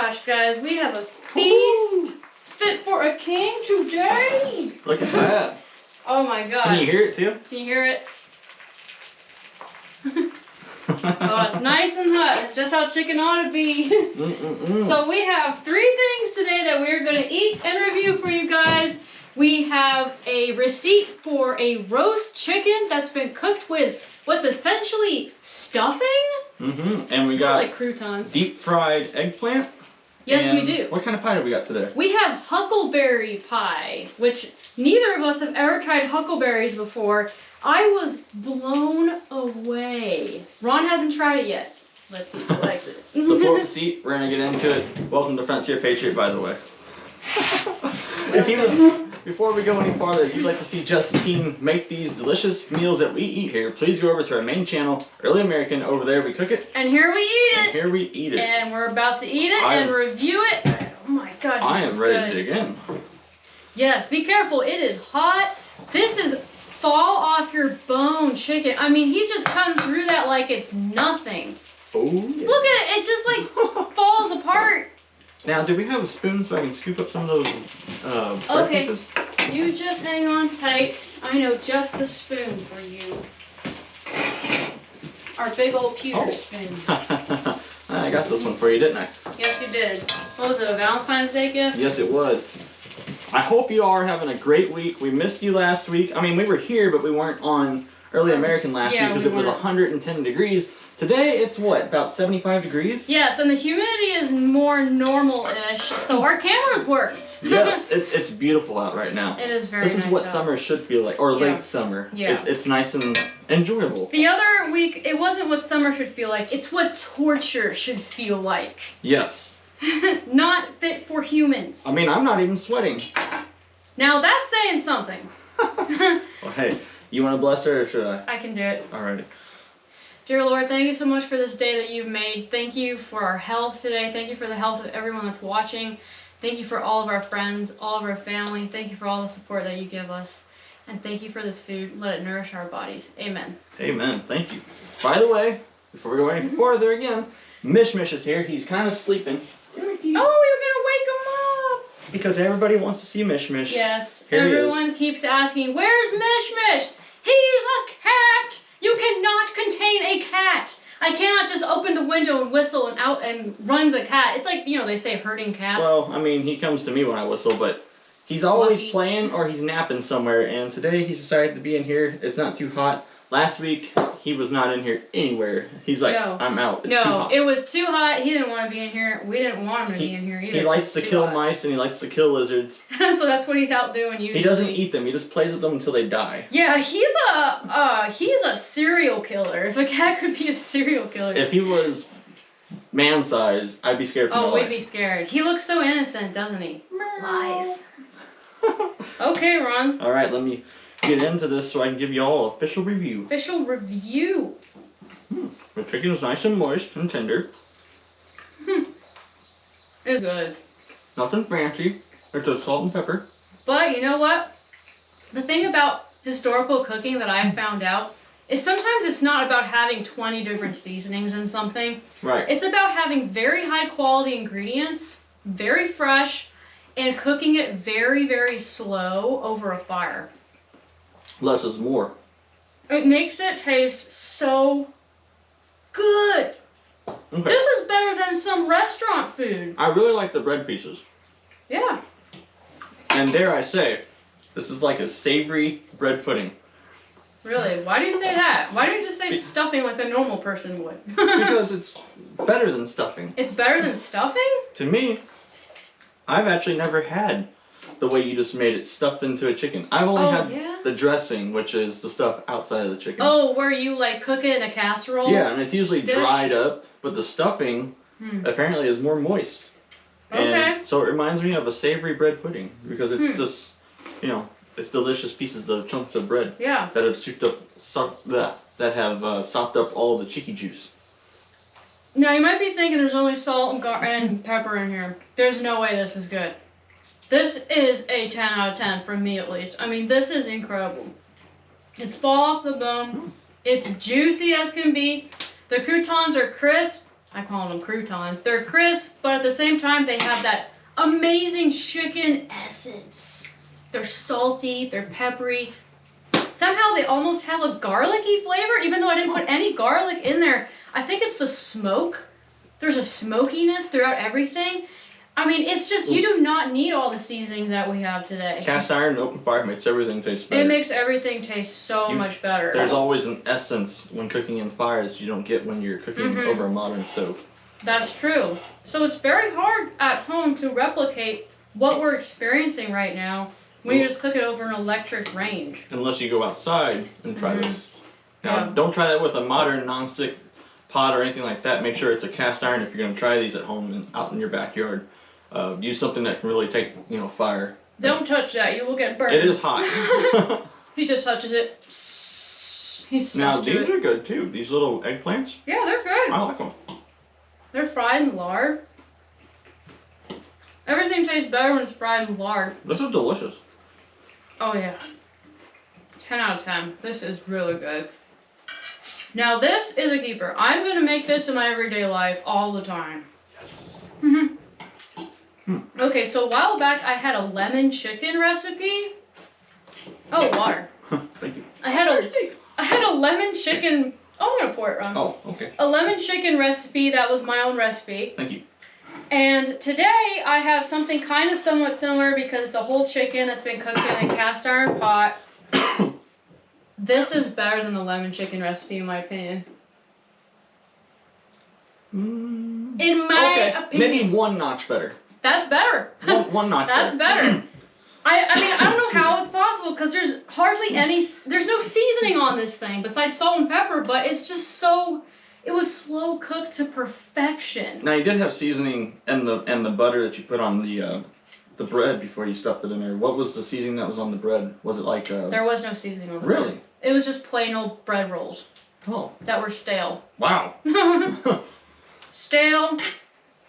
gosh, guys, we have a feast fit for a king today. Look at that. Oh my gosh. Can you hear it too? Can you hear it? Oh, it's nice and hot, just how chicken ought to be. So we have 3 things today that we're going to eat and review for you guys. We have a receipt for a roast chicken that's been cooked with what's essentially stuffing. And we got like croutons. Deep fried eggplant. Yes, we do. What kind of pie do we got today? We have huckleberry pie, which neither of us have ever tried huckleberries before. I was blown away. Ron hasn't tried it yet. Let's see if he likes it. Support receipt. We're gonna get into it. Welcome to Frontier Patriot, by the way. Before we go any farther, if you'd like to see Justine make these delicious meals that we eat here, please go over to our main channel, Early American. Over there we cook it. And here we eat it. And here we eat it. And we're about to eat it and review it. Oh my god, I am ready to dig in. Yes, be careful. It is hot. This is fall off your bone chicken. I mean, he's just cutting through that like it's nothing. Oh, yeah. Look at it. It just like falls apart. Now, do we have a spoon so I can scoop up some of those bread pieces? You just hang on tight. I know just the spoon for you. Our big old pewter spoon. I got this one for you, didn't I? Yes, you did. What was it, a Valentine's Day gift? Yes, it was. I hope you all are having a great week. We missed you last week. I mean, we were here, but we weren't on Early American last week because it was 110 degrees. Today, it's what, about 75 degrees? Yes, and the humidity is more normal-ish, so our cameras worked. Yes, it's beautiful out right now. It is very nice. This is what out. Summer should feel like, or late summer. Yeah. It's nice and enjoyable. The other week, it wasn't what summer should feel like. It's what torture should feel like. Yes. Not fit for humans. I mean, I'm not even sweating. Now that's saying something. Well, hey, you want to bless her or should I? I can do it. Alrighty. Dear Lord, thank you so much for this day that you've made. Thank you for our health today. Thank you for the health of everyone that's watching. Thank you for all of our friends, all of our family. Thank you for all the support that you give us. And thank you for this food. Let it nourish our bodies. Amen. Amen. Thank you. By the way, before we go any further again, Mishmish is here. He's kind of sleeping. Oh, you're going to wake him up. Because everybody wants to see Mishmish. Yes. Here Everyone keeps asking, where's Mishmish? He's a cat. You cannot contain a cat. I cannot just open the window and whistle and out and runs a cat. It's like, they say herding cats. Well, I mean, he comes to me when I whistle, but he's always playing or he's napping somewhere. And today he's decided to be in here. It's not too hot. Last week, he was not in here anywhere. He's like, I'm out. It's too hot. It was too hot. He didn't want to be in here. We didn't want him to be in here either. He likes to kill mice and he likes to kill lizards. So that's what he's out doing usually. He doesn't eat them. He just plays with them until they die. Yeah, he's a serial killer. If a cat could be a serial killer. If he was man size, I'd be scared for my life. Oh, we'd be scared. He looks so innocent, doesn't he? Lies. Okay, Ron. All right, let me get into this so I can give you all an official review. Official review. The chicken is nice and moist and tender. It's good. Nothing fancy. It's just salt and pepper. But you know what? The thing about historical cooking that I've found out is sometimes it's not about having 20 different seasonings in something. Right. It's about having very high quality ingredients, very fresh, and cooking it very, very slow over a fire. Less is more. It makes it taste so good. Okay. This is better than some restaurant food. I really like the bread pieces. Yeah. And dare I say, this is like a savory bread pudding. Really? Why do you say that? Why don't you just say stuffing like a normal person would? Because it's better than stuffing. It's better than stuffing? To me, I've actually never had the way you just made it stuffed into a chicken. I've only had the dressing, which is the stuff outside of the chicken. Oh, where you like cook it in a casserole? Yeah, and it's usually dried up, but the stuffing apparently is more moist. Okay. And so it reminds me of a savory bread pudding because it's just, it's delicious pieces of chunks of bread that have sopped up all the cheeky juice. Now you might be thinking there's only salt and pepper in here. There's no way this is good. This is a 10 out of 10 from me at least. I mean, this is incredible. It's fall off the bone. It's juicy as can be. The croutons are crisp. I call them croutons. They're crisp, but at the same time, they have that amazing chicken essence. They're salty, they're peppery. Somehow they almost have a garlicky flavor, even though I didn't put any garlic in there. I think it's the smoke. There's a smokiness throughout everything. I mean, it's just, you do not need all the seasonings that we have today. Cast iron and open fire makes everything taste better. It makes everything taste so much better. There's always an essence when cooking in fire that you don't get when you're cooking over a modern stove. That's true. So it's very hard at home to replicate what we're experiencing right now when you just cook it over an electric range. Unless you go outside and try this. Now, don't try that with a modern nonstick pot or anything like that. Make sure it's a cast iron if you're going to try these at home and out in your backyard. Use something that can really take, fire. Don't touch that. You will get burned. It is hot. He just touches it. He's now, these are good too. These little eggplants. Yeah, they're good. I like them. They're fried in lard. Everything tastes better when it's fried in lard. This is delicious. Oh yeah. 10 out of 10. This is really good. Now this is a keeper. I'm going to make this in my everyday life all the time. Okay, so a while back I had a lemon chicken recipe. Oh, water. Thank you. I had a lemon chicken. Oh, I'm going to pour it wrong. Oh, okay. A lemon chicken recipe that was my own recipe. Thank you. And today I have something kind of somewhat similar because it's a whole chicken that's been cooked in a cast iron pot. This is better than the lemon chicken recipe in my opinion. In my opinion. Maybe one notch better. That's better. One notch That's better. I mean, I don't know how it's possible because there's hardly there's no seasoning on this thing besides salt and pepper, but it's just it was slow cooked to perfection. Now you did have seasoning and the butter that you put on the bread before you stuffed it in there. What was the seasoning that was on the bread? Was it like There was no seasoning on the bread. Really? It was just plain old bread rolls. Oh. That were stale. Wow. Stale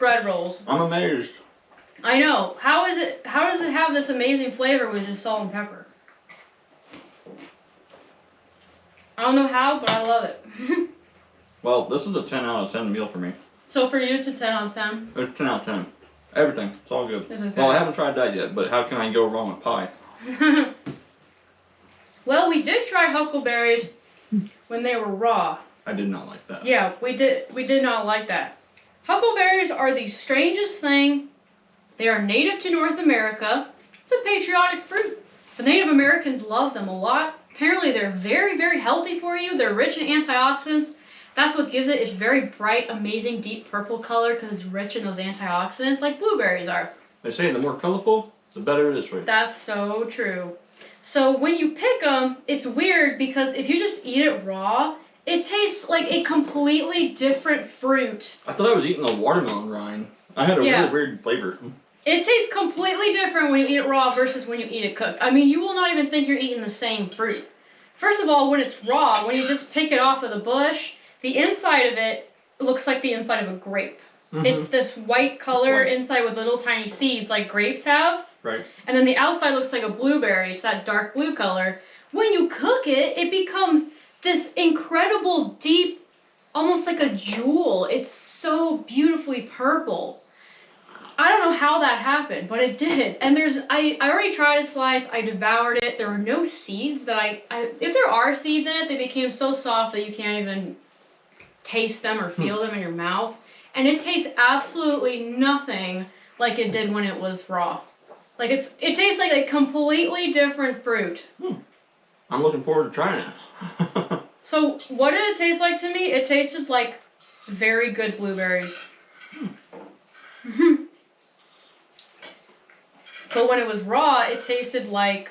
bread rolls. I'm amazed. I know. How does it have this amazing flavor with just salt and pepper? I don't know how, but I love it. Well, this is a 10 out of 10 meal for me. So for you, it's a 10 out of 10? It's 10 out of 10. Everything. It's all good. It's okay. Well, I haven't tried that yet, but how can I go wrong with pie? Well, we did try huckleberries when they were raw. I did not like that. Yeah, we did not like that. Huckleberries are the strangest thing. They are native to North America. It's a patriotic fruit. The Native Americans love them a lot. Apparently they're very, very healthy for you. They're rich in antioxidants. That's what gives it its very bright, amazing, deep purple color because it's rich in those antioxidants like blueberries are. They say the more colorful, the better it is for you. That's so true. So when you pick them, it's weird because if you just eat it raw, it tastes like a completely different fruit. I thought I was eating a watermelon rind. I had a really weird flavor. It tastes completely different when you eat it raw versus when you eat it cooked. I mean, you will not even think you're eating the same fruit. First of all, when it's raw, when you just pick it off of the bush, the inside of it looks like the inside of a grape. It's this white color inside with little tiny seeds like grapes have. Right. And then the outside looks like a blueberry. It's that dark blue color. When you cook it, it becomes this incredible deep, almost like a jewel. It's so beautifully purple. I don't know how that happened, but it did. And I already tried a slice. I devoured it. There were no seeds that if there are seeds in it, they became so soft that you can't even taste them or feel them in your mouth. And it tastes absolutely nothing like it did when it was raw. Like it tastes like a completely different fruit. I'm looking forward to trying it. So what did it taste like to me? It tasted like very good blueberries. But when it was raw, it tasted like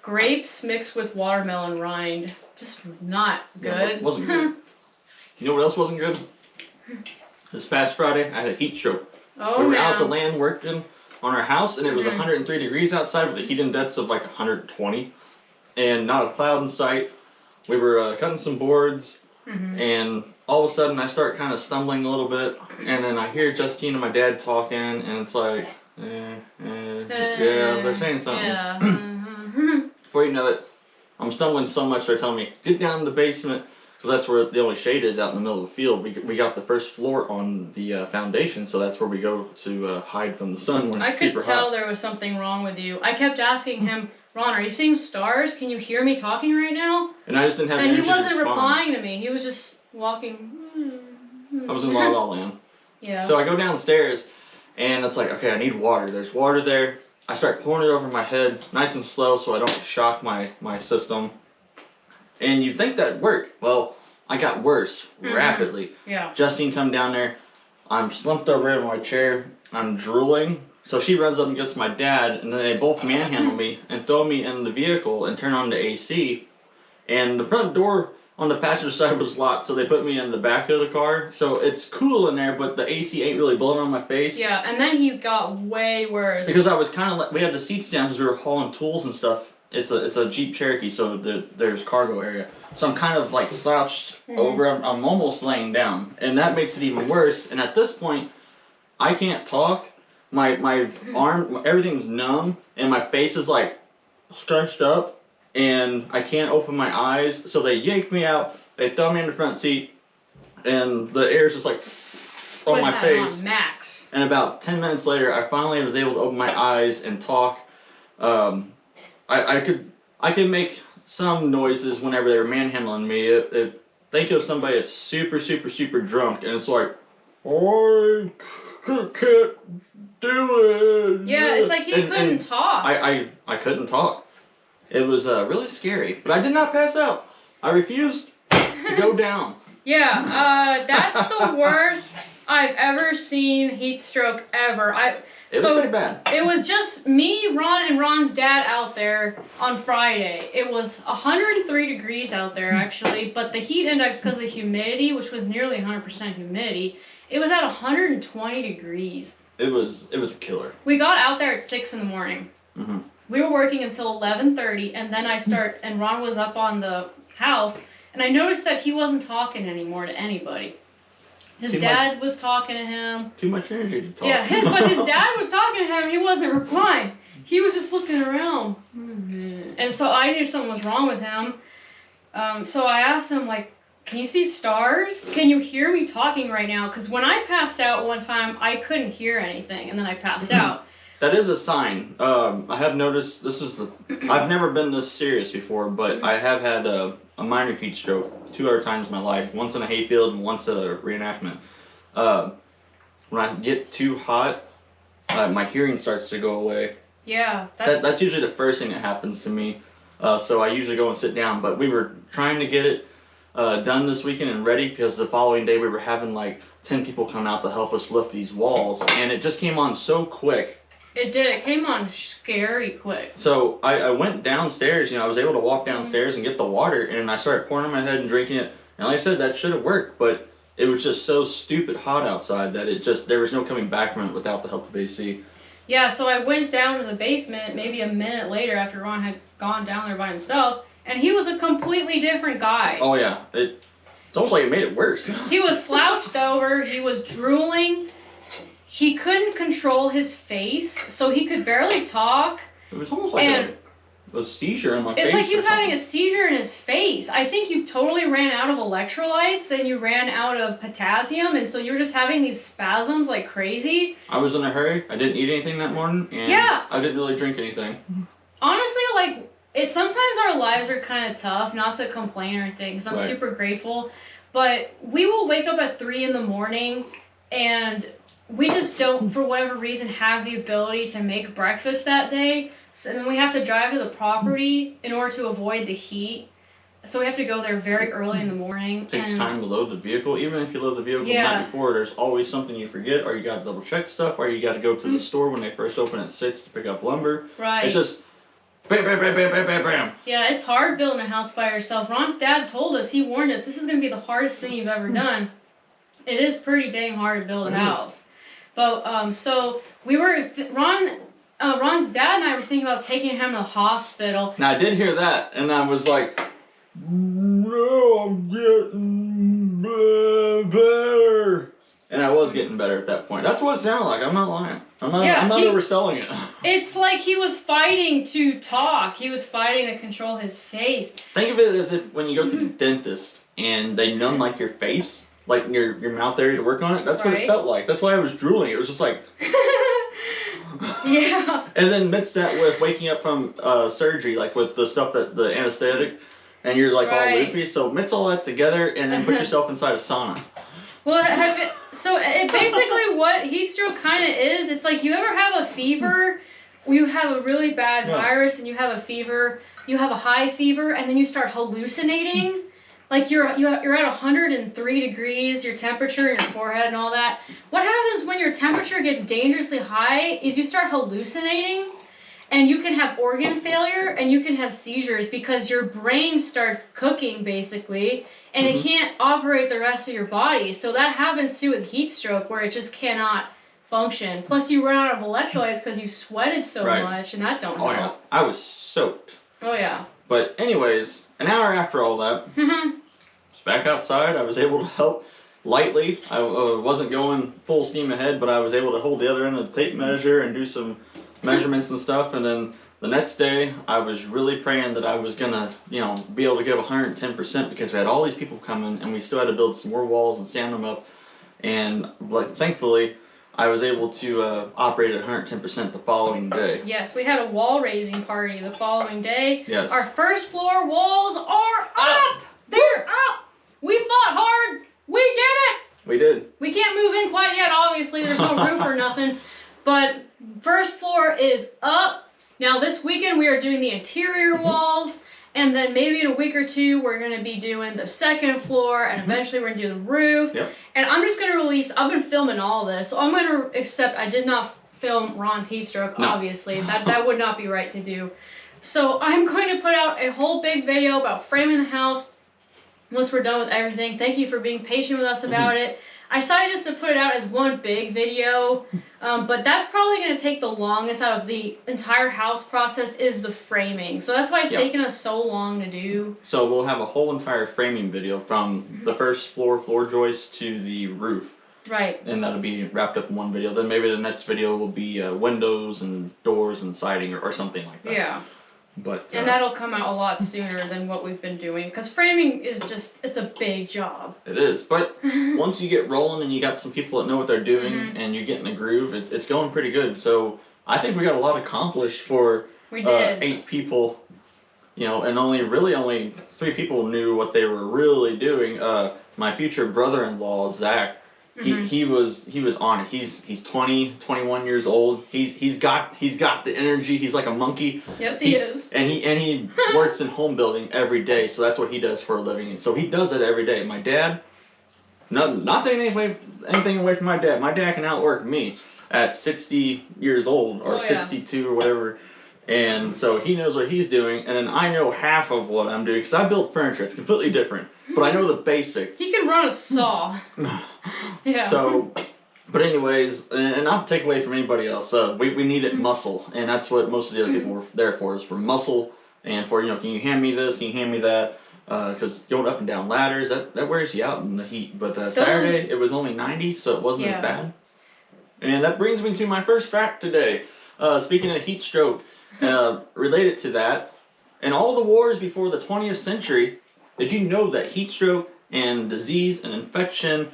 grapes mixed with watermelon rind. Just not good. Yeah, it wasn't good. You know what else wasn't good? This past Friday, I had a heat stroke. Oh, we were out at the land working on our house, and it was 103 degrees outside with a heat index of like 120, and not a cloud in sight. We were cutting some boards, and all of a sudden I start kind of stumbling a little bit, and then I hear Justine and my dad talking, and it's like, yeah, they're saying something. Yeah. Before you know it, I'm stumbling so much they're telling me, get down in the basement, because that's where the only shade is, out in the middle of the field. We got the first floor on the foundation, so that's where we go to hide from the sun when it's super hot. I could tell there was something wrong with you. I kept asking him, Ron, are you seeing stars? Can you hear me talking right now? And I just didn't have energy to respond. And he wasn't replying to me. He was just walking. I was in La La Land. Yeah. So I go downstairs, and it's like, okay, I need water. There's water there. I start pouring it over my head, nice and slow, so I don't shock my system. And you'd think that'd work. Well, I got worse rapidly. Yeah. Justine come down there. I'm slumped over in my chair. I'm drooling. So she runs up and gets my dad, and then they both manhandle me and throw me in the vehicle and turn on the AC. And the front door on the passenger side was locked, so they put me in the back of the car. So it's cool in there, but the AC ain't really blowing on my face. Yeah, and then he got way worse. Because I was kind of like, we had the seats down because we were hauling tools and stuff. It's a Jeep Cherokee, so there's cargo area. So I'm kind of like slouched over. I'm almost laying down, and that makes it even worse. And at this point, I can't talk. My arm, everything's numb, and my face is like scrunched up, and I can't open my eyes. So they yank me out. They throw me in the front seat, and the air's just like on my face. On max. And about 10 minutes later, I finally was able to open my eyes and talk. I could make some noises whenever they were manhandling me. Think of somebody that's super drunk, and it's like, I can't do it. Yeah, it's like he couldn't talk. I couldn't talk. It was really scary, but I did not pass out. I refused to go down. Yeah, that's the worst I've ever seen heat stroke ever. It was pretty bad. It was just me, Ron, and Ron's dad out there on Friday. It was 103 degrees out there, actually, but the heat index, because of the humidity, which was nearly 100% humidity, it was at 120 degrees. It was a killer. We got out there at 6 in the morning. Mm-hmm. We were working until 11:30, and then and Ron was up on the house, and I noticed that he wasn't talking anymore to anybody. His dad was talking to him. Too much energy to talk. Yeah, but his dad was talking to him, and he wasn't replying. He was just looking around. And so I knew something was wrong with him. So I asked him, like, can you see stars? Can you hear me talking right now? Because when I passed out one time, I couldn't hear anything, and then I passed out. That is a sign. I have noticed, I've never been this serious before, but I have had a minor heat stroke 2 other times in my life. Once in a hayfield and once at a reenactment. When I get too hot, my hearing starts to go away. Yeah. That's usually the first thing that happens to me. So I usually go and sit down. But we were trying to get it done this weekend and ready, because the following day we were having like 10 people come out to help us lift these walls. And it just came on so quick. It did. It came on scary quick. So I went downstairs. I was able to walk downstairs and get the water, and I started pouring on my head and drinking it. And like I said, that should have worked, but it was just so stupid hot outside that there was no coming back from it without the help of AC. Yeah, so I went down to the basement maybe a minute later after Ron had gone down there by himself, and he was a completely different guy. Oh yeah, it's almost like it made it worse. He was slouched over. He was drooling. He couldn't control his face, so he could barely talk. It was almost like a seizure in my face. It's like he was having a seizure in his face. I think you totally ran out of electrolytes and you ran out of potassium, and so you were just having these spasms like crazy. I was in a hurry. I didn't eat anything that morning, and I didn't really drink anything. Honestly, sometimes our lives are kind of tough, not to complain or anything, because I'm super grateful, but we will wake up at 3 in the morning, and we just don't, for whatever reason, have the ability to make breakfast that day. So then we have to drive to the property in order to avoid the heat. So we have to go there very early in the morning. It takes time to load the vehicle. Even if you load the vehicle the night before, there's always something you forget, or you got to double check stuff, or you got to go to the store when they first open at 6 to pick up lumber. Right. It's just bam, bam, bam, bam, bam, bam, bam. Yeah, it's hard building a house by yourself. Ron's dad told us, he warned us, this is going to be the hardest thing you've ever done. It is pretty dang hard to build a house. But, so we were, Ron's dad and I were thinking about taking him to the hospital. Now, I did hear that, and I was like, no, I'm getting better. And I was getting better at that point. That's what it sounded like. I'm not lying. I'm not overselling it. It's like he was fighting to talk. He was fighting to control his face. Think of it as if when you go to the dentist, and they numb like your face, like your mouth area to work on it. That's what it felt like. That's why I was drooling. It was just like. Yeah. And then mix that with waking up from surgery, like with the stuff that the anesthetic, and you're like all loopy. So mix all that together and then put yourself inside a sauna. Well, it basically what heat stroke kind of is. It's like you ever have a fever, you have a really bad virus, and you have a fever. You have a high fever, and then you start hallucinating. Like you're at 103 degrees, your temperature in your forehead and all that. What happens when your temperature gets dangerously high is you start hallucinating, and you can have organ failure and you can have seizures because your brain starts cooking basically, and it can't operate the rest of your body. So that happens too with heat stroke, where it just cannot function. Plus you run out of electrolytes because you sweated so much, and that don't help. Yeah, I was soaked. Oh yeah. But anyways, an hour after all that. Back outside, I was able to help lightly. I wasn't going full steam ahead, but I was able to hold the other end of the tape measure and do some measurements and stuff. And then the next day, I was really praying that I was gonna, be able to give 110% because we had all these people coming, and we still had to build some more walls and sand them up. And thankfully, I was able to operate at 110% the following day. Yes, we had a wall raising party the following day. Yes. Our first floor walls are up. They're up. We fought hard. We did it. We did. We can't move in quite yet, obviously. There's no roof or nothing. But first floor is up. Now this weekend we are doing the interior walls. And then maybe in a week or two we're going to be doing the second floor. And eventually we're going to do the roof. Yep. And I'm just going to release, I've been filming all this. So I'm going to accept I did not film Ron's heat stroke, obviously. That would not be right to do. So I'm going to put out a whole big video about framing the house. Once we're done with everything. Thank you for being patient with us about it. I decided just to put it out as one big video, but that's probably going to take the longest out of the entire house process is the framing. So that's why it's taken us so long to do. So we'll have a whole entire framing video from the first floor joist to the roof. Right. And that'll be wrapped up in one video. Then maybe the next video will be windows and doors and siding or something like that. Yeah. But and that'll come out a lot sooner than what we've been doing, because framing is it's a big job. It is, but once you get rolling and you got some people that know what they're doing and you get in the groove, it's going pretty good. So I think we got a lot accomplished for 8 people, and only 3 people knew what they were really doing. My future brother-in-law, Zach, he was on it. He's 21 years old. He's got the energy. He's like a monkey. Yes, he is. And he works in home building every day. So that's what he does for a living. And so he does it every day. My dad, not taking anything away from my dad. My dad can outwork me at 60 years old or 62 or whatever. And so he knows what he's doing, and then I know half of what I'm doing because I built furniture. It's completely different, but I know the basics. He can run a saw. Yeah. So, but anyways, and not to take away from anybody else, we needed muscle, and that's what most of the other people were there for, is for muscle and for, can you hand me this, can you hand me that? Because going up and down ladders, that wears you out in the heat. But Saturday, it was only 90, so it wasn't as bad. And that brings me to my first fact today. Speaking of heat stroke, related to that, in all the wars before the 20th century, did you know that heat stroke and disease and infection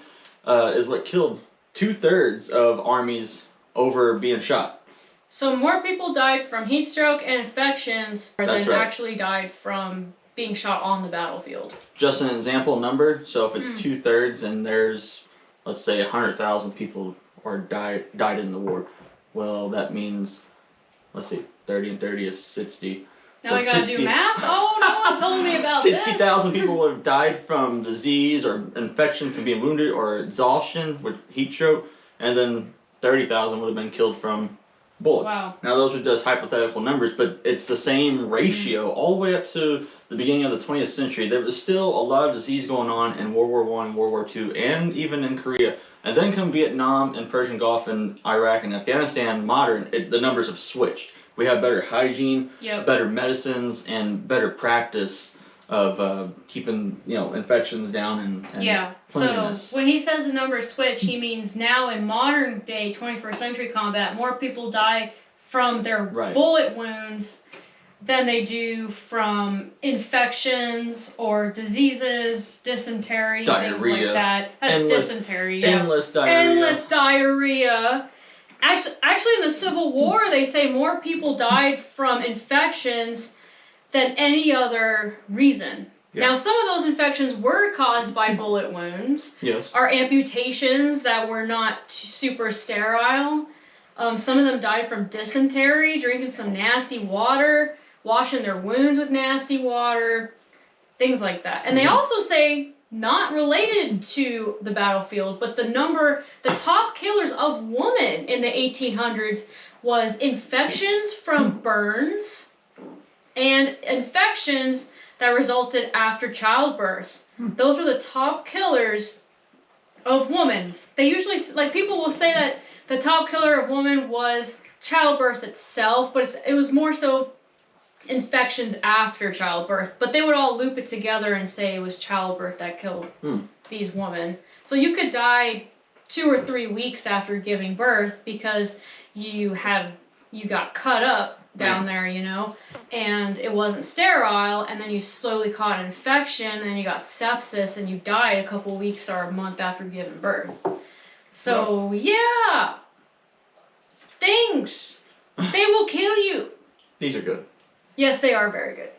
is what killed 2/3 of armies over being shot? So more people died from heat stroke and infections than actually died from being shot on the battlefield. Just an example number, so if it's 2/3 and there's, let's say, 100,000 people or died in the war, well, that means, let's see, 30 and 30 is 60. Now I gotta do math? Oh, no one told me about 60,000 people would have died from disease or infection from being wounded or exhaustion with heat stroke, and then 30,000 would have been killed from bullets. Wow. Now those are just hypothetical numbers, but it's the same ratio all the way up to the beginning of the 20th century. There was still a lot of disease going on in World War I, World War II, and even in Korea. And then come Vietnam and Persian Gulf and Iraq and Afghanistan, the numbers have switched. We have better hygiene, better medicines, and better practice of keeping infections down and cleanliness. So when he says the numbers switch, he means now in modern day 21st century combat, more people die from their bullet wounds than they do from infections or diseases, dysentery, diarrhea. things like that. That's dysentery. Yeah. Endless diarrhea. Endless diarrhea. Actually, in the Civil War, they say more people died from infections than any other reason. Yeah. Now, some of those infections were caused by bullet wounds. Yes. Or amputations that were not super sterile. Some of them died from dysentery, drinking some nasty water, washing their wounds with nasty water, things like that. And they also say, not related to the battlefield, but the top killers of women in the 1800s was infections from burns and infections that resulted after childbirth. Those were the top killers of women. They usually, like, people will say that the top killer of women was childbirth itself, but it was more so infections after childbirth. But they would all loop it together and say it was childbirth that killed these women. So you could die 2 or 3 weeks after giving birth because you got cut up down there, you know, and it wasn't sterile, and then you slowly caught an infection, and then you got sepsis, and you died a couple weeks or a month after giving birth. So, yeah. Things. They will kill you. These are good. Yes, they are very good.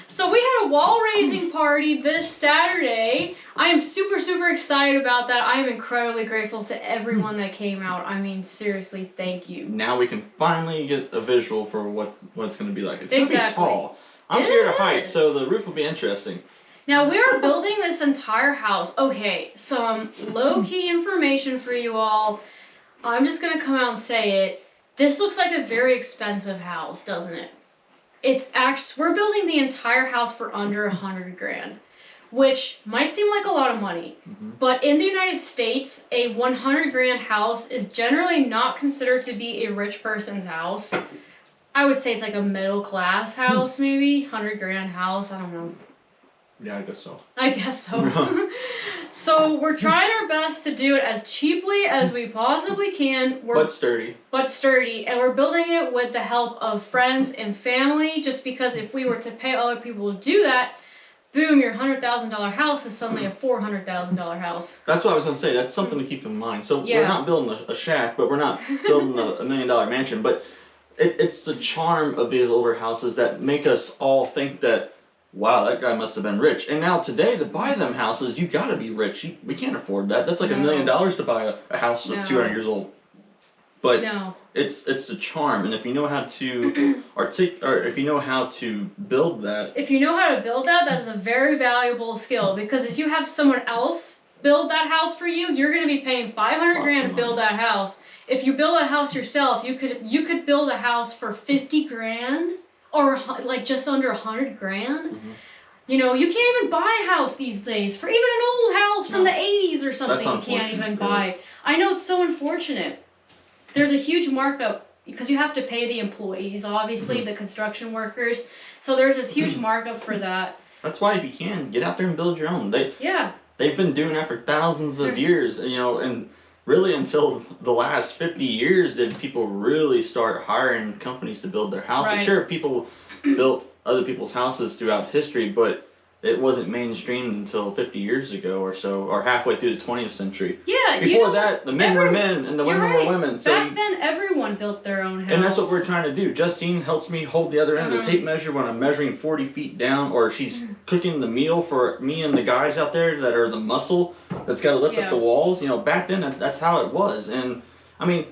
So we had a wall raising party this Saturday. I am super, super excited about that. I am incredibly grateful to everyone that came out. I mean, seriously, thank you. Now we can finally get a visual for what it's going to be like. It's going to be tall. I'm scared of heights, so the roof will be interesting. Now, we are building this entire house. Okay, some low-key information for you all. I'm just going to come out and say it. This looks like a very expensive house, doesn't it? We're building the entire house for under $100,000, which might seem like a lot of money, but in the United States, a $100,000 house is generally not considered to be a rich person's house. I would say it's like a middle class house, maybe $100,000 house. I don't know. Yeah, I guess so. I guess so. So we're trying our best to do it as cheaply as we possibly can. But sturdy. But sturdy. And we're building it with the help of friends and family, just because if we were to pay other people to do that, boom, your $100,000 house is suddenly a $400,000 house. That's what I was going to say. That's something to keep in mind. So we're not building a shack, but we're not building a $1 million mansion. But it's the charm of these older houses that make us all think that, wow, that guy must have been rich. And now today, to buy them houses, you got to be rich. We can't afford that. That's like $1 million to buy a house that's 200 years old. But it's the charm, and if you know how to if you know how to build that. If you know how to build that, that's a very valuable skill, because if you have someone else build that house for you, you're going to be paying $500,000 to build that house. If you build that house yourself, you could build a house for $50,000. Or like just under $100,000. You know, you can't even buy a house these days. For even an old house from the 80s or something, you can't even buy. I know, it's so unfortunate. There's a huge markup because you have to pay the employees, obviously, the construction workers. So there's this huge markup for that. That's why, if you can, get out there and build your own. They've been doing that for thousands of years, you know, and really until the last 50 years did people really start hiring companies to build their houses. Right. Sure, people built other people's houses throughout history, but it wasn't mainstreamed until 50 years ago or so, or halfway through the 20th century. Yeah, Before that, the men were men and the women were women. So back then, everyone built their own house. And that's what we're trying to do. Justine helps me hold the other end of the tape measure when I'm measuring 40 feet down, or she's cooking the meal for me and the guys out there that are the muscle that's got to lift up the walls. You know, back then, that's how it was. And, I mean,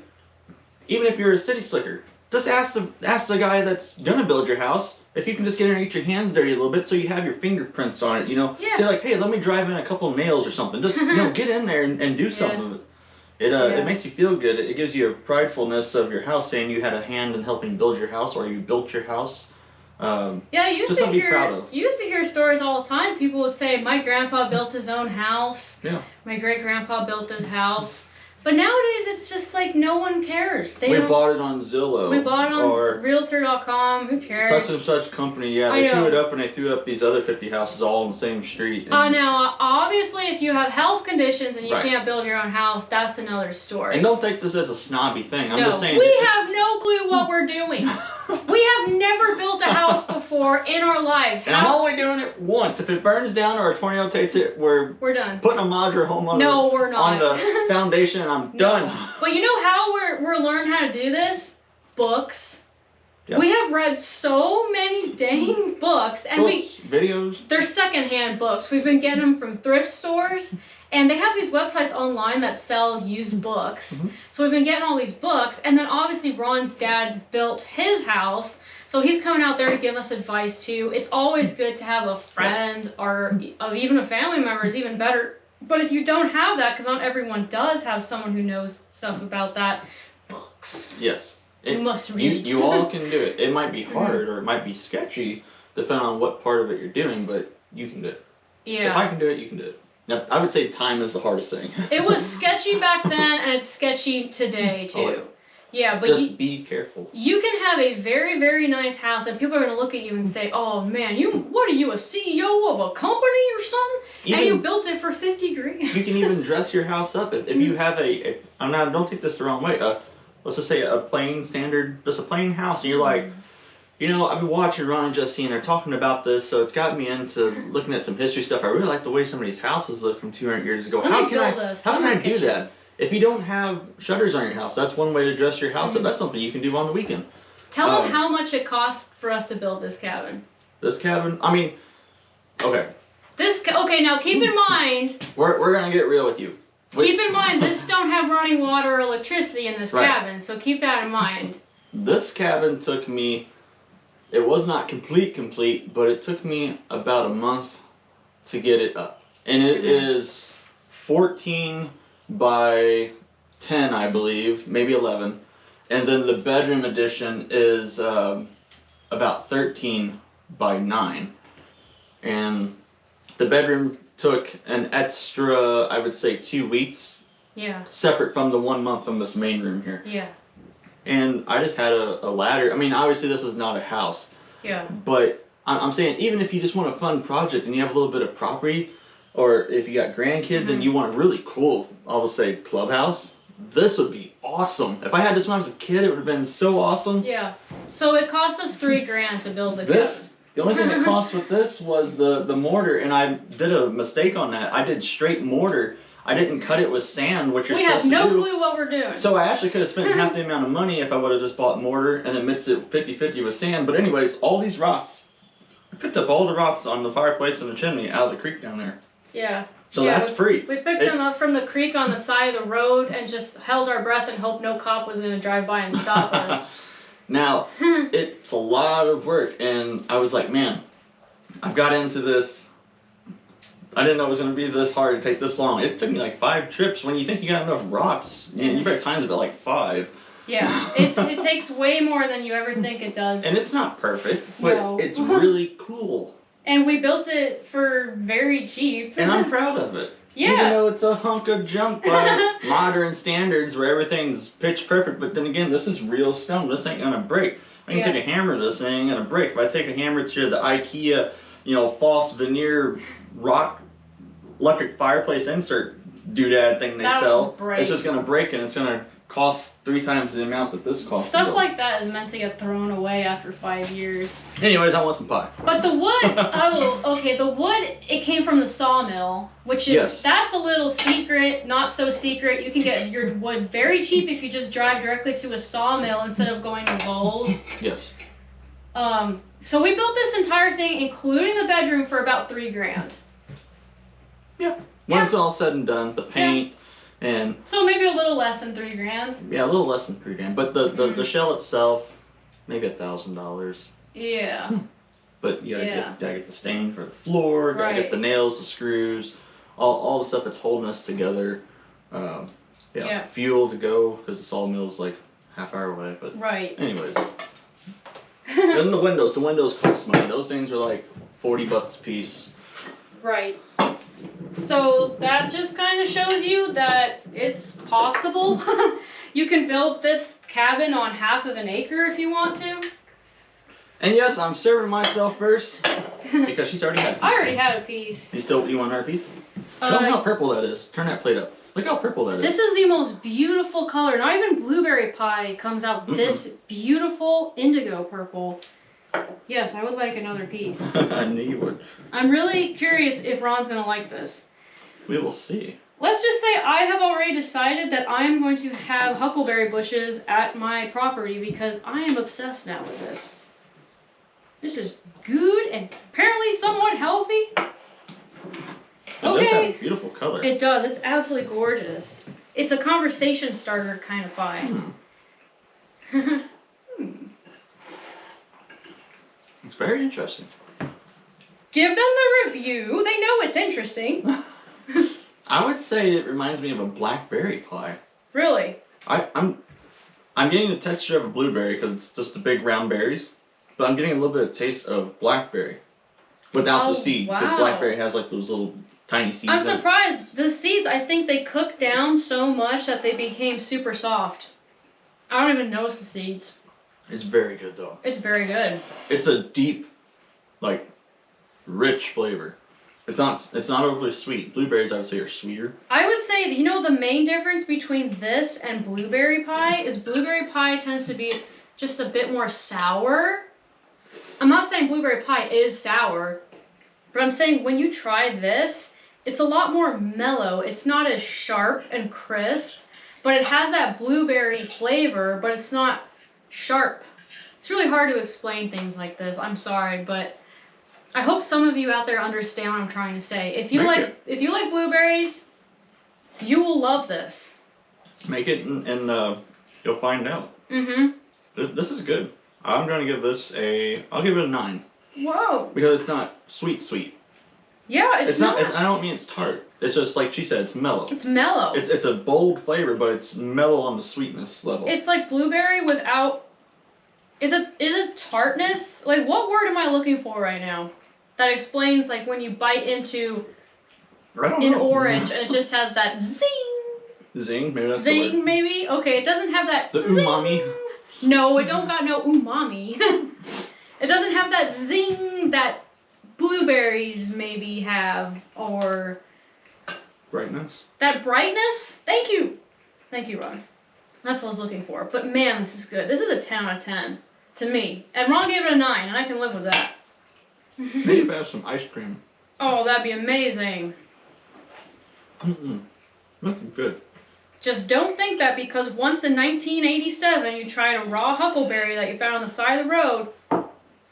even if you're a city slicker, just ask the guy that's going to build your house if you can just get in and get your hands dirty a little bit so you have your fingerprints on it, you know. Say like, hey, let me drive in a couple of nails or something. Just, you know, get in there and do something. It makes you feel good. It gives you a pridefulness of your house, saying you had a hand in helping build your house, or you built your house. You used to hear stories all the time. People would say, my grandpa built his own house. Yeah. My great-grandpa built his house. But nowadays, it's just like no one cares. We bought it on Zillow. We bought it on Realtor.com. Who cares? Such and such company. Yeah, they threw it up, and they threw up these other 50 houses all on the same street. Now, obviously, if you have health conditions and you can't build your own house, that's another story. And don't take this as a snobby thing. I'm just saying. We have no clue what we're doing. We have never built a house before in our lives. And I'm only doing it once. If it burns down or a tornado takes it, we're done. Putting a modular home on, we're not. On the foundation, and I'm done. But you know how we're learning how to do this? Books. Yep. We have read so many dang books, and videos. They're secondhand books. We've been getting them from thrift stores, and they have these websites online that sell used books. Mm-hmm. So we've been getting all these books, and then obviously Ron's dad built his house, so he's coming out there to give us advice too. It's always good to have a friend or even a family member is even better. But if you don't have that, because not everyone does have someone who knows stuff about that, books. Yes. You must read. You all can do it. It might be hard or it might be sketchy, depending on what part of it you're doing, but you can do it. Yeah. If I can do it, you can do it. Now, I would say time is the hardest thing. It was sketchy back then, and it's sketchy today, too. Yeah, but just be careful. You can have a very, very nice house, and people are going to look at you and say, "Oh man, what are you, a CEO of a company or something?" And you built it for $50,000. You can even dress your house up if you have don't take this the wrong way. Let's just say a plain standard, just a plain house, and you're like, I've been watching Ron and Justine. They're talking about this, so it's got me into looking at some history stuff. I really like the way some of these houses look from 200 years ago. How can I do that? If you don't have shutters on your house, that's one way to dress your house up. That's something you can do on the weekend. Tell them how much it cost for us to build this cabin. This cabin, okay. Now keep in mind. We're gonna get real with you. Keep in mind, this don't have running water or electricity in this cabin, so keep that in mind. This cabin took me, it was not complete, but it took me about a month to get it up. And it is 14 by 10, I believe, maybe 11. And then the bedroom edition is about 13 by 9. And the bedroom took an extra, I would say, 2 weeks. Yeah. Separate from the 1 month from this main room here. Yeah. And I just had a ladder. Obviously this is not a house. Yeah. But I'm saying, even if you just want a fun project and you have a little bit of property, or if you got grandkids and you want a really cool, I'll just say, clubhouse, this would be awesome. If I had this when I was a kid, it would have been so awesome. Yeah. So it cost us $3,000 to build the cabin. The only thing it cost with this was the mortar, and I did a mistake on that. I did straight mortar. I didn't cut it with sand, which you're supposed to do. We have no clue what we're doing. So I actually could have spent half the amount of money if I would have just bought mortar and then mixed it 50-50 with sand. But anyways, all these rots. I picked up all the rots on the fireplace and the chimney out of the creek down there. Yeah. So that's free. We picked them up from the creek on the side of the road and just held our breath and hoped no cop was going to drive by and stop us. Now, it's a lot of work, and I was like, man, I've got into this. I didn't know it was going to be this hard to take this long. It took me like 5 trips. When you think you got enough rots, you better times it by like 5. Yeah, it takes way more than you ever think it does. And it's not perfect, but it's really cool. And we built it for very cheap. And I'm proud of it. Yeah. Even though it's a hunk of junk by modern standards where everything's pitch perfect, but then again, this is real stone. This ain't gonna break. I can take a hammer to this thing, ain't gonna break. If I take a hammer to the IKEA, false veneer rock electric fireplace insert doodad thing they sell, it's just gonna break and it's gonna cost 3 times the amount that this costs. Stuff like that is meant to get thrown away after 5 years. Anyways, I want some pie. But the wood, the wood, it came from the sawmill, which is, that's a little secret, not so secret. You can get your wood very cheap if you just drive directly to a sawmill instead of going to Lowe's. Yes. So we built this entire thing, including the bedroom, for about $3,000. Yeah. When it's all said and done, the paint. And so maybe a little less than $3,000. Yeah, a little less than $3,000. But the shell itself, maybe $1,000. Yeah. But you gotta get the stain for the floor, gotta get the nails, the screws, all the stuff that's holding us together. Fuel to go, because the sawmill's like half hour away. But anyways. And the windows cost money. Those things are like $40 a piece. Right. So that just kind of shows you that it's possible. You can build this cabin on half of an acre if you want to. And yes, I'm serving myself first because she's already had a piece. I already had a piece. You want her piece? Show them how purple that is. Turn that plate up. Look how purple that is. This is the most beautiful color. Not even blueberry pie comes out this beautiful indigo purple. Yes, I would like another piece. I knew you would. I'm really curious if Ron's gonna like this. We will see. Let's just say I have already decided that I am going to have huckleberry bushes at my property because I am obsessed now with this. This is good and apparently somewhat healthy. It does have a beautiful color. It does. It's absolutely gorgeous. It's a conversation starter kind of pie. It's very interesting. Give them the review. They know it's interesting. I would say it reminds me of a blackberry pie. Really? I'm getting the texture of a blueberry because it's just the big round berries, but I'm getting a little bit of taste of blackberry without the seeds. Because blackberry has like those little tiny seeds. I'm surprised. The seeds, I think they cooked down so much that they became super soft. I don't even notice the seeds. It's very good though. It's very good. It's a deep, like, rich flavor. It's not overly sweet. Blueberries, I would say, are sweeter. I would say, you know, the main difference between this and blueberry pie is blueberry pie tends to be just a bit more sour. I'm not saying blueberry pie is sour, but I'm saying when you try this, it's a lot more mellow. It's not as sharp and crisp, but it has that blueberry flavor, but it's not sharp. It's really hard to explain things like this. I'm sorry, but I hope some of you out there understand what I'm trying to say. If you like blueberries, you will love this. Make it and you'll find out. Mm-hmm. This is good. I'm gonna give this I'll give it a 9. Whoa. Because it's not sweet. Yeah, it's not. I don't mean it's tart. It's just like she said, it's mellow. It's mellow. It's a bold flavor, but it's mellow on the sweetness level. It's like blueberry without. Is it tartness? Like, what word am I looking for right now? That explains like when you bite into an orange and it just has that zing. Zing, maybe that's zing, the word. Maybe. Okay, it doesn't have that. The zing. umami. No, it don't got no umami. It doesn't have that zing that blueberries maybe have, or brightness. That brightness. Thank you, Ron. That's what I was looking for. But man, this is good. This is a 10 out of 10 to me. And Ron gave it a 9, and I can live with that. Maybe if I have some ice cream. Oh, that'd be amazing. Looking good. Just don't think that because once in 1987 you tried a raw huckleberry that you found on the side of the road,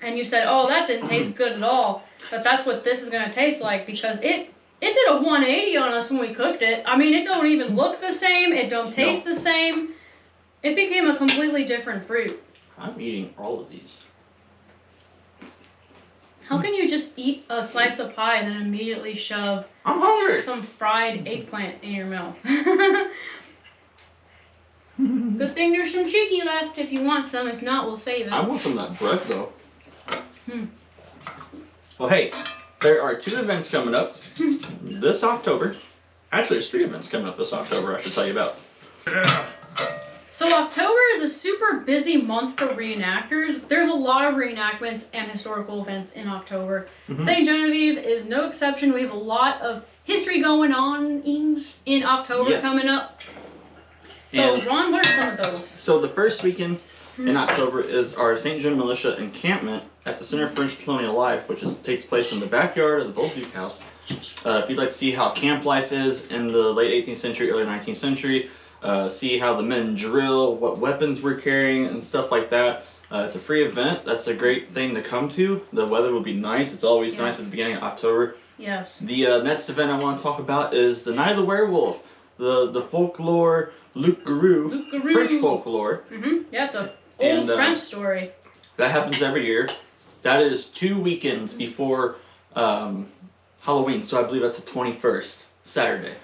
and you said, "Oh, that didn't taste good at all," that's what this is gonna taste like, because it did a 180 on us when we cooked it. I mean, it don't even look the same. It don't taste the same. It became a completely different fruit. I'm eating all of these. How can you just eat a slice of pie and then immediately shove I'm hungry. some fried eggplant in your mouth? Good thing there's some chicken left if you want some. If not, we'll save it. I want some of that bread though. Well, hey, there are 2 events coming up this October. Actually, there's 3 events coming up this October I should tell you about. So October is a super busy month for reenactors. There's a lot of reenactments and historical events in October. St. Genevieve is no exception. We have a lot of history going on in October coming up. So Ron, what are some of those? So the first weekend in October is our St. John Militia encampment at the Center for Colonial Life, which takes place in the backyard of the Volduke House. If you'd like to see how camp life is in the late 18th century, early 19th century, see how the men drill, what weapons we're carrying, and stuff like that. It's a free event. That's a great thing to come to. The weather will be nice. It's always nice at the beginning of October. Yes. The next event I want to talk about is the Night of the Werewolf, the folklore, loup-garou, French folklore. Yeah, it's a old French story. That happens every year. That is 2 weekends before Halloween, so I believe that's the 21st, Saturday.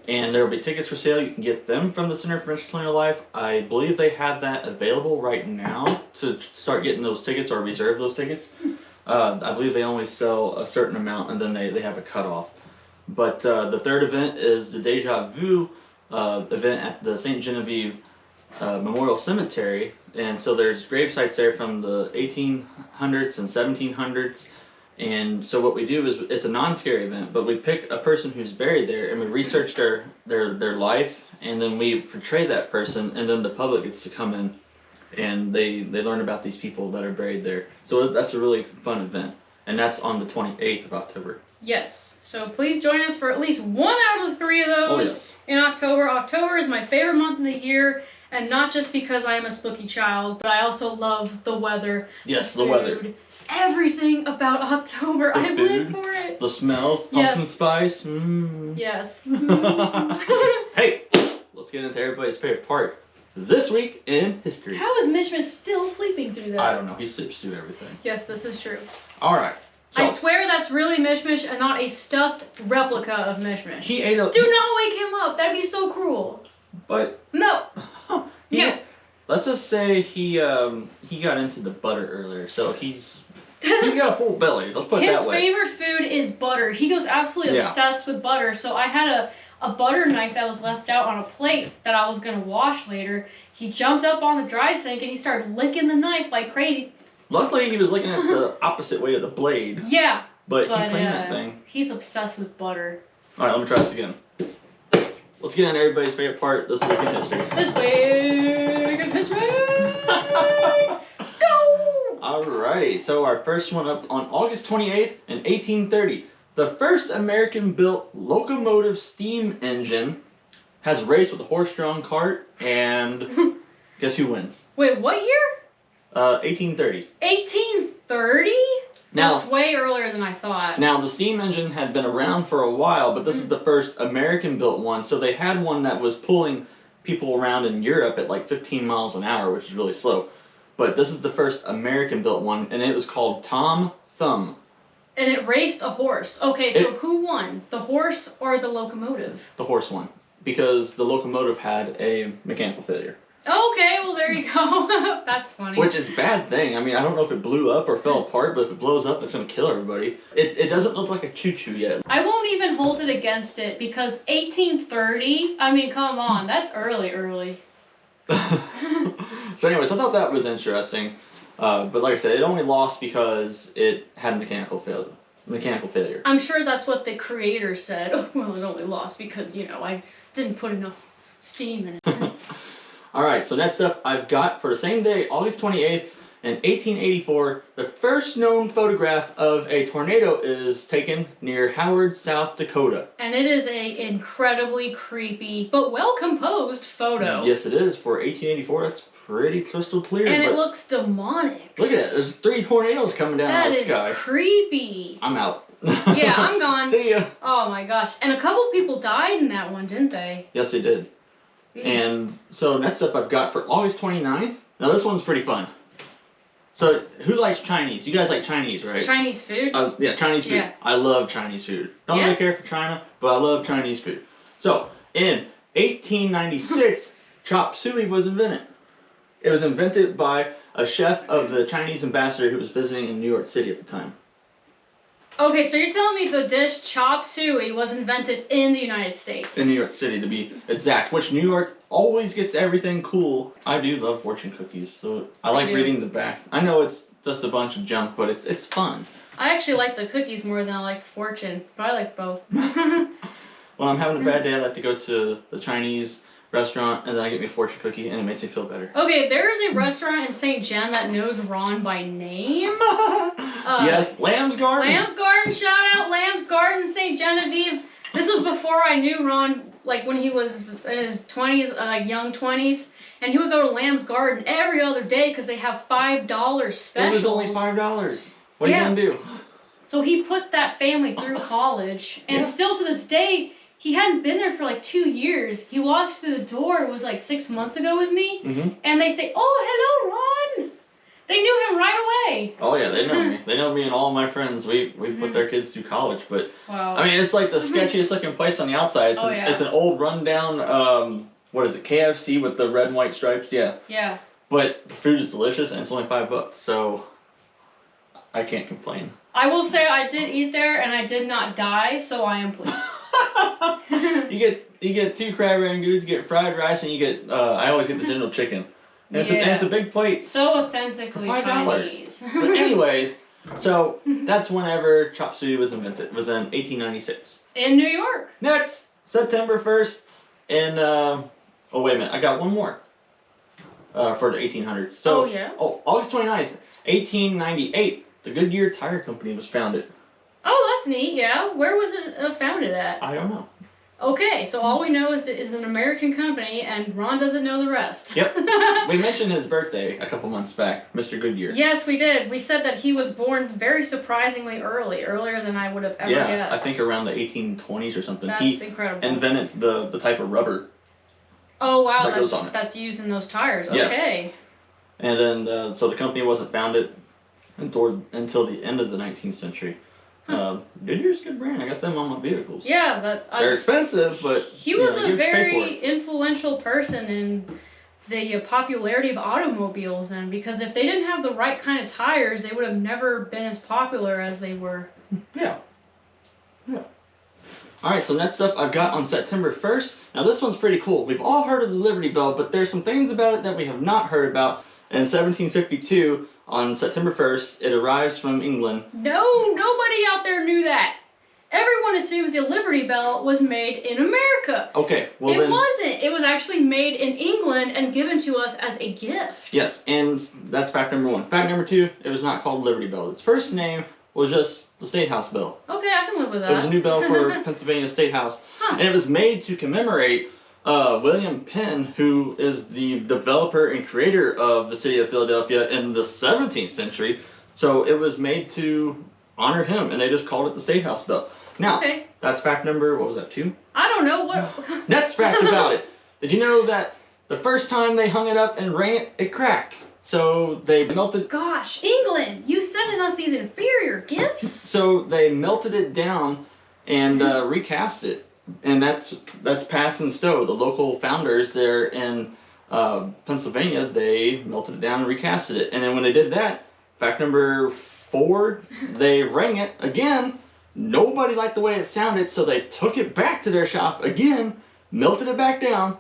And there will be tickets for sale. You can get them from the Center for Colonial Life. I believe they have that available right now to start getting those tickets or reserve those tickets. I believe they only sell a certain amount and then they have a cutoff. But the third event is the Deja Vu event at the St. Genevieve Memorial Cemetery. And so there's grave sites there from the 1800s and 1700s. And so what we do is, it's a non-scary event, but we pick a person who's buried there and we research their life, and then we portray that person, and then the public gets to come in and they learn about these people that are buried there. So that's a really fun event, and that's on the 28th of October. Yes. So please join us for at least one out of the 3 of those Oh, yes. in October. October is my favorite month of the year, and not just because I am a spooky child, but I also love the weather. Yes, the weather. Everything about October. I live for it. The smells, pumpkin spice. Mm. Yes. Hey, let's get into everybody's favorite part. This week in history. How is Mishmish still sleeping through that? I don't know. He sleeps through everything. Yes, this is true. All right. So, I swear that's really Mishmish and not a stuffed replica of Mishmish. He ate a... Do not wake him up. That'd be so cruel. But... No. No. Let's just say he got into the butter earlier, so he's got a full belly. Let's put it that way. His favorite food is butter. He goes absolutely obsessed with butter. So I had a butter knife that was left out on a plate that I was going to wash later. He jumped up on the dry sink and he started licking the knife like crazy. Luckily, he was looking at the opposite way of the blade. Yeah. But he cleaned that thing. He's obsessed with butter. All right, let me try this again. Let's get on everybody's favorite part, this week in history. This week in history! Go! Alrighty, so our first one up on August 28th in 1830. The first American-built locomotive steam engine has raced with a horse-drawn cart, and guess who wins? Wait, what year? 1830. 1830? Now, that's way earlier than I thought. Now, the steam engine had been around for a while, but this is the first American-built one. So they had one that was pulling people around in Europe at like 15 miles an hour, which is really slow. But this is the first American-built one, and it was called Tom Thumb. And it raced a horse. Okay, so who won? The horse or the locomotive? The horse won, because the locomotive had a mechanical failure. Okay, well there you go. That's funny. Which is a bad thing. I mean, I don't know if it blew up or fell apart, but if it blows up, it's going to kill everybody. It doesn't look like a choo-choo yet. I won't even hold it against it, because 1830, I mean, come on, that's early. So anyways, I thought that was interesting. But like I said, it only lost because it had a mechanical failure. I'm sure that's what the creator said. Oh, well, it only lost because, I didn't put enough steam in it. Alright, so next up I've got, for the same day, August 28th, in 1884, the first known photograph of a tornado is taken near Howard, South Dakota. And it is an incredibly creepy, but well-composed photo. Yes, it is. For 1884, that's pretty crystal clear. And it looks demonic. Look at it. There's 3 tornadoes coming down out of the sky. That is creepy. I'm out. Yeah, I'm gone. See ya. Oh my gosh. And a couple people died in that one, didn't they? Yes, they did. And so next up I've got for August 29th. Now this one's pretty fun. So who likes Chinese? You guys like Chinese, right? Chinese food? Yeah, Chinese food. Yeah. I love Chinese food. Don't really care for China, but I love Chinese food. So in 1896, chop suey was invented. It was invented by a chef of the Chinese ambassador who was visiting in New York City at the time. Okay, so you're telling me the dish chop suey was invented in the United States? In New York City, to be exact. Which New York always gets everything cool. I do love fortune cookies, so I like reading the back. I know it's just a bunch of junk, but it's fun. I actually like the cookies more than I like the fortune, but I like both. When I'm having a bad day, I like to go to the Chinese restaurant, and then I get me a fortune cookie, and it makes me feel better. Okay, there is a restaurant in St. John that knows Ron by name. Yes, Lamb's Garden. Lamb's Garden, shout out Lamb's Garden, St. Genevieve. This was before I knew Ron, like when he was in his 20s, like young 20s, and he would go to Lamb's Garden every other day because they have $5 specials. It was only $5. What are you gonna do? So he put that family through college, and still to this day, he hadn't been there for like 2 years. He walked through the door, it was like 6 months ago with me, and they say, "Oh, hello, Ron." They knew him right away. Oh yeah, they know me. They know me and all my friends. We put their kids through college, but wow. I mean, it's like the sketchiest looking place on the outside. It's an old rundown, what is it, KFC with the red and white stripes? Yeah. Yeah. But the food is delicious and it's only $5, so I can't complain. I will say I did eat there and I did not die, so I am pleased. You get 2 crab rangoons, you get fried rice, and you get I always get the general chicken. And, it's a big plate. So authentically Chinese. But anyways, so that's whenever chop suey was invented. It was in 1896. In New York. Next, September 1st, in oh wait a minute, I got one more. for the 1800s. So, oh, yeah? Oh, August 29th, 1898, the Goodyear Tire Company was founded. Oh, that's neat, yeah. Where was it founded at? I don't know. Okay, so all we know is it is an American company, and Ron doesn't know the rest. Yep. We mentioned his birthday a couple months back, Mr. Goodyear. Yes, we did. We said that he was born very surprisingly earlier than I would have ever guessed. Yeah, I think around the 1820s or something. That's incredible. He invented the type of rubber. Oh, wow, that that's used in those tires. Yes. Okay. And then, so the company wasn't founded until the end of the 19th century. Goodyear's a good brand. I got them on my vehicles. Yeah, they're expensive, but he was a very influential person in the popularity of automobiles then, because if they didn't have the right kind of tires, they would have never been as popular as they were. Yeah. Alright, so next up I've got on September 1st. Now this one's pretty cool. We've all heard of the Liberty Bell, but there's some things about it that we have not heard about. In 1752, on September 1st, it arrives from England. No, nobody out there knew that. Everyone assumes the Liberty Bell was made in America. Okay, well it wasn't. It was actually made in England and given to us as a gift. Yes, and that's fact number 1. Fact number 2, it was not called Liberty Bell. Its first name was just the State House Bell. Okay, I can live with that. It was a new bell for Pennsylvania State House. Huh. And it was made to commemorate William Penn, who is the developer and creator of the city of Philadelphia in the 17th century. So it was made to honor him, and they just called it the State House Bell. Now, that's fact number, what was that, 2? I don't know what... Next fact about it. Did you know that the first time they hung it up and rang it, it cracked? So they melted... Gosh, England! You sending us these inferior gifts? So they melted it down and recast it. And that's Pass and Stowe, the local founders there in Pennsylvania. They melted it down and recasted it. And then when they did that, fact number 4, they rang it again. Nobody liked the way it sounded, so they took it back to their shop again, melted it back down,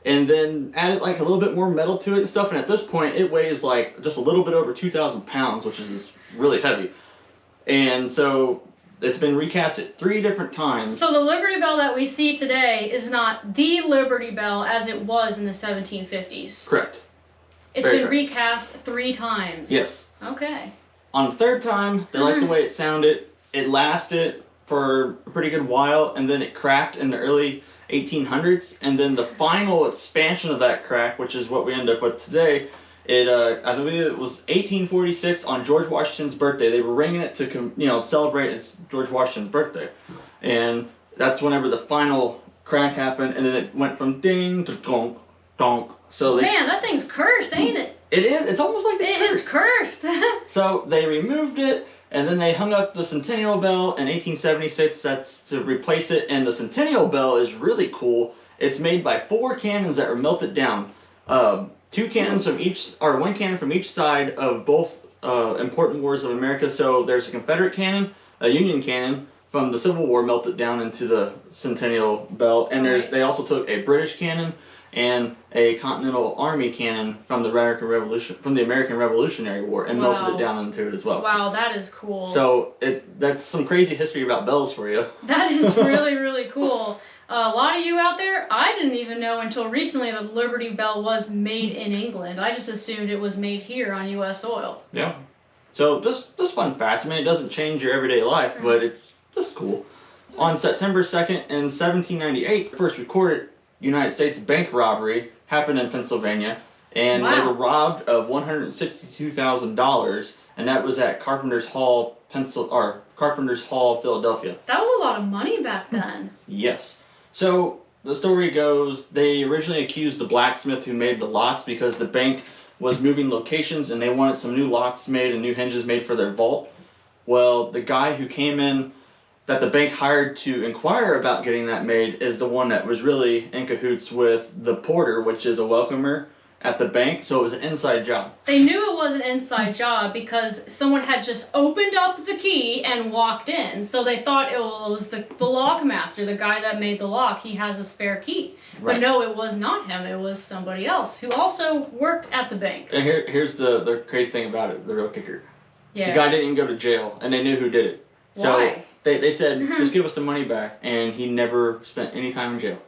and then added like a little bit more metal to it and stuff. And at this point, it weighs like just a little bit over 2,000 pounds, which is really heavy. And so it's been recasted 3 different times. So the Liberty Bell that we see today is not the Liberty Bell as it was in the 1750s. Correct. It's been recast 3 times. Yes. Okay. On the 3rd time, they liked the way it sounded. It lasted for a pretty good while, and then it cracked in the early 1800s. And then the final expansion of that crack, which is what we end up with today, I believe it was 1846 on George Washington's birthday. They were ringing it to, celebrate George Washington's birthday, and that's whenever the final crack happened. And then it went from ding to donk, donk. So man, that thing's cursed, ain't it? It is. It's almost like it's cursed. So they removed it, and then they hung up the Centennial Bell in 1876. That's to replace it. And the Centennial Bell is really cool. It's made by 4 cannons that were melted down. 2 cannons from each, or 1 cannon from each side of both important wars of America. So there's a Confederate cannon, a Union cannon from the Civil War melted down into the Centennial Bell, and they also took a British cannon and a Continental Army cannon from the American Revolutionary War, and melted it down into it as well. Wow, that is cool. So that's some crazy history about bells for you. That is really, really cool. A lot of you out there, I didn't even know until recently that the Liberty Bell was made in England. I just assumed it was made here on U.S. soil. Yeah. So just fun facts. I mean, it doesn't change your everyday life, but it's just cool. On September 2nd in 1798, the first recorded United States bank robbery happened in Pennsylvania, and they were robbed of $162,000, and that was at Carpenter's Hall, Philadelphia. That was a lot of money back then. Yes. So the story goes, they originally accused the blacksmith who made the locks because the bank was moving locations and they wanted some new locks made and new hinges made for their vault. Well, the guy who came in that the bank hired to inquire about getting that made is the one that was really in cahoots with the porter, which is a welcomer at the bank, so it was an inside job. They knew it was an inside job because someone had just opened up the key and walked in, so they thought it was the lock master, the guy that made the lock. He has a spare key. Right. But no, it was not him, it was somebody else who also worked at the bank. And here's the crazy thing about it, the real kicker. Yeah. The guy didn't even go to jail, and they knew who did it. Why? So they said, just give us the money back, and he never spent any time in jail.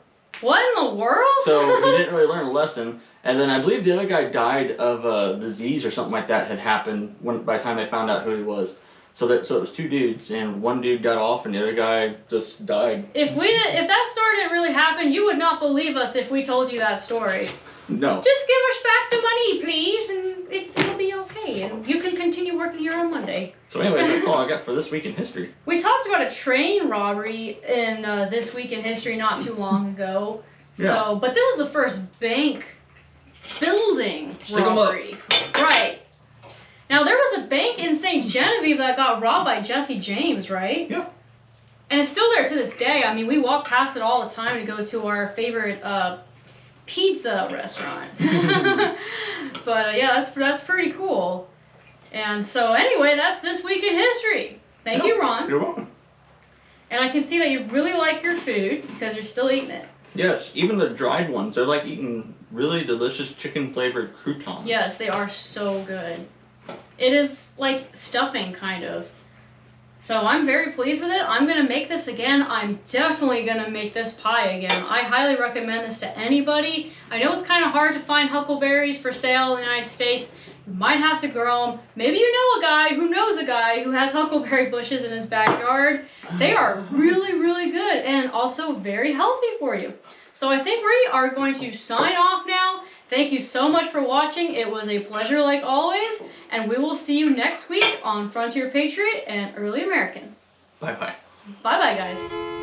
What in the world? So he didn't really learn a lesson. And then I believe the other guy died of a disease or something like that had happened by the time they found out who he was. So it was 2 dudes, and one dude got off, and the other guy just died. If that story didn't really happen, you would not believe us if we told you that story. No. Just give us back the money, please, and it'll be okay, and you can continue working here on Monday. So anyways, that's all I got for This Week in History. We talked about a train robbery in This Week in History not too long ago. So, but this is the first bank building robbery. Right. Now, there was a bank in St. Genevieve that got robbed by Jesse James, right? Yeah. And it's still there to this day. I mean, we walk past it all the time to go to our favorite pizza restaurant. But yeah, that's pretty cool. And so anyway, that's This Week in History. Thank you, Ron. You're welcome. And I can see that you really like your food because you're still eating it. Yes, even the dried ones. They're like eating really delicious chicken-flavored croutons. Yes, they are so good. It is like stuffing, kind of. So I'm very pleased with it. I'm going to make this again. I'm definitely going to make this pie again. I highly recommend this to anybody. I know it's kind of hard to find huckleberries for sale in the United States. You might have to grow them. Maybe you know a guy who knows a guy who has huckleberry bushes in his backyard. They are really, really good and also very healthy for you. So I think we are going to sign off now. Thank you so much for watching. It was a pleasure like always. And we will see you next week on Frontier Patriot and Early American. Bye-bye. Bye-bye, guys.